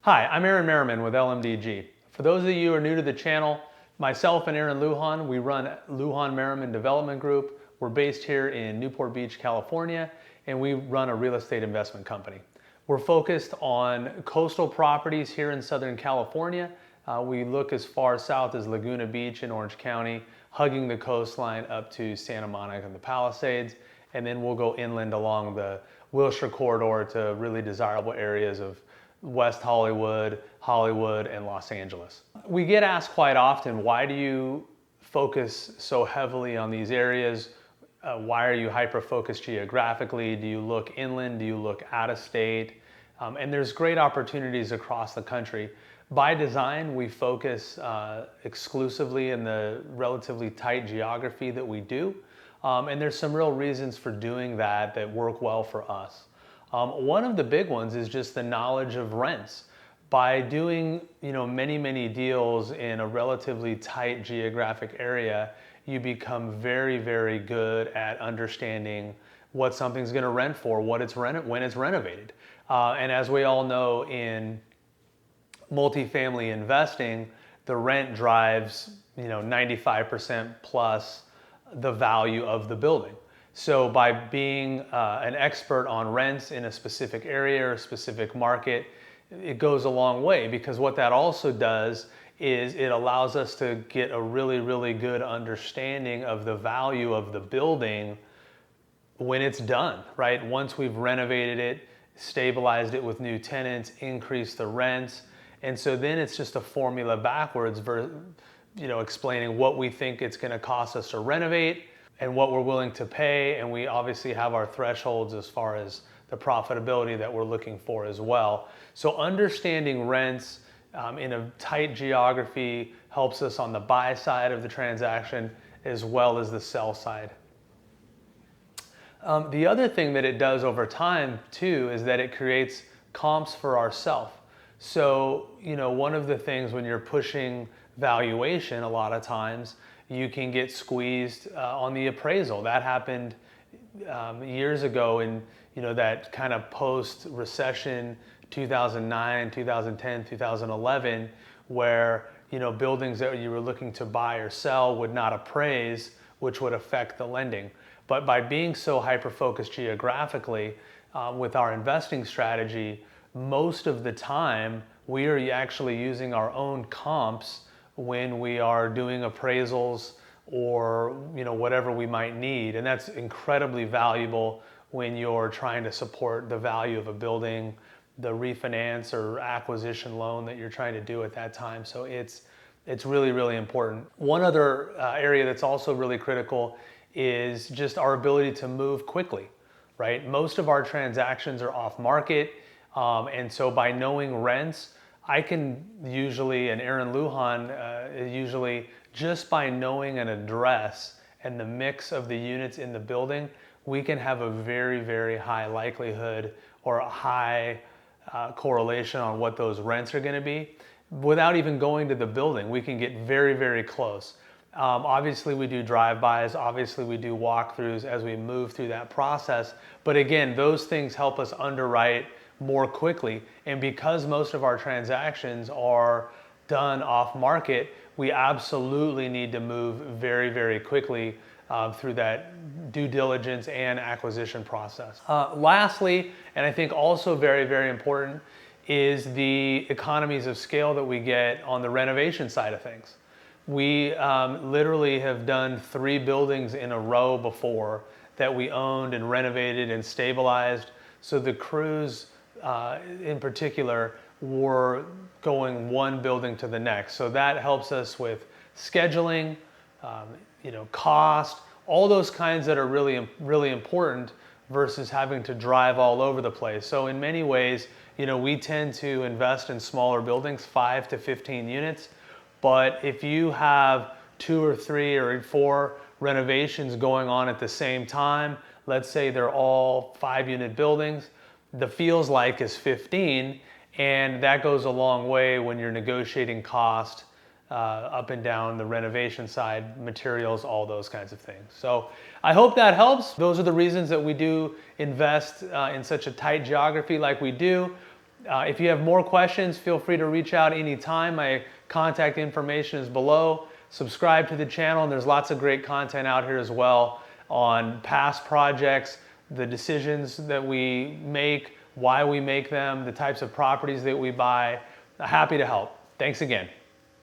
Hi, I'm Aaron Merriman with LMDG. For those of you who are new to the channel, myself and Aaron Lujan, we run Lujan Merriman Development Group. We're based here in Newport Beach, California, and we run a real estate investment company. We're focused on coastal properties here in Southern California. We look as far south as Laguna Beach in Orange County, hugging the coastline up to Santa Monica and the Palisades, and then we'll go inland along the Wilshire corridor to really desirable areas of West Hollywood, and Los Angeles. We get asked quite often, why do you focus so heavily on these areas? Why are you hyper-focused geographically? Do you look inland? Do you look out of state? And there's great opportunities across the country. By design, we focus exclusively in the relatively tight geography that we do. And there's some real reasons for doing that that work well for us. One of the big ones is just the knowledge of rents. By doing many deals in a relatively tight geographic area, you become very good at understanding what something's going to rent for, when it's renovated. And as we all know, in multifamily investing, the rent drives 95% plus the value of the building. So by being an expert on rents in a specific area or a specific market, it goes a long way, because what that also does is it allows us to get a really good understanding of the value of the building when it's done, right? Once we've renovated it, stabilized it with new tenants, increased the rents. And so then it's just a formula backwards, explaining what we think it's going to cost us to renovate and what we're willing to pay. And we obviously have our thresholds as far as the profitability that we're looking for as well. So understanding rents in a tight geography helps us on the buy side of the transaction as well as the sell side. The other thing that it does over time too is that it creates comps for ourselves. So, one of the things when you're pushing valuation, a lot of times you can get squeezed on the appraisal. That happened years ago in that kind of post-recession 2009, 2010, 2011, where buildings that you were looking to buy or sell would not appraise, which would affect the lending. But by being so hyper-focused geographically with our investing strategy, most of the time we are actually using our own comps when we are doing appraisals or whatever we might need. And that's incredibly valuable when you're trying to support the value of a building, the refinance or acquisition loan that you're trying to do at that time. So it's really important. One other area that's also really critical is just our ability to move quickly, right? Most of our transactions are off market. And so by knowing rents, I can usually, and Aaron Lujan usually, just by knowing an address and the mix of the units in the building, we can have a very high likelihood or a high correlation on what those rents are going to be. Without even going to the building, we can get very close. Obviously we do drive-bys, obviously we do walkthroughs as we move through that process. But again, those things help us underwrite more quickly. And because most of our transactions are done off market, we absolutely need to move very quickly through that due diligence and acquisition process. Lastly, and I think also very important, is the economies of scale that we get on the renovation side of things. We literally have done 3 buildings in a row before that we owned and renovated and stabilized. So the crews in particular were going one building to the next. So that helps us with scheduling, cost, all those kinds that are really important versus having to drive all over the place. So in many ways, we tend to invest in smaller buildings, 5 to 15 units. But if you have 2 or 3 or 4 renovations going on at the same time, let's say they're all 5-unit buildings, the feels like is 15, and that goes a long way when you're negotiating cost up and down the renovation side, materials, all those kinds of things. So I hope that helps. Those are the reasons that we do invest in such a tight geography like we do. If you have more questions, feel free to reach out anytime. My contact information is below. Subscribe to the channel, and there's lots of great content out here as well on past projects, the decisions that we make, why we make them, the types of properties that we buy. Happy to help. Thanks again.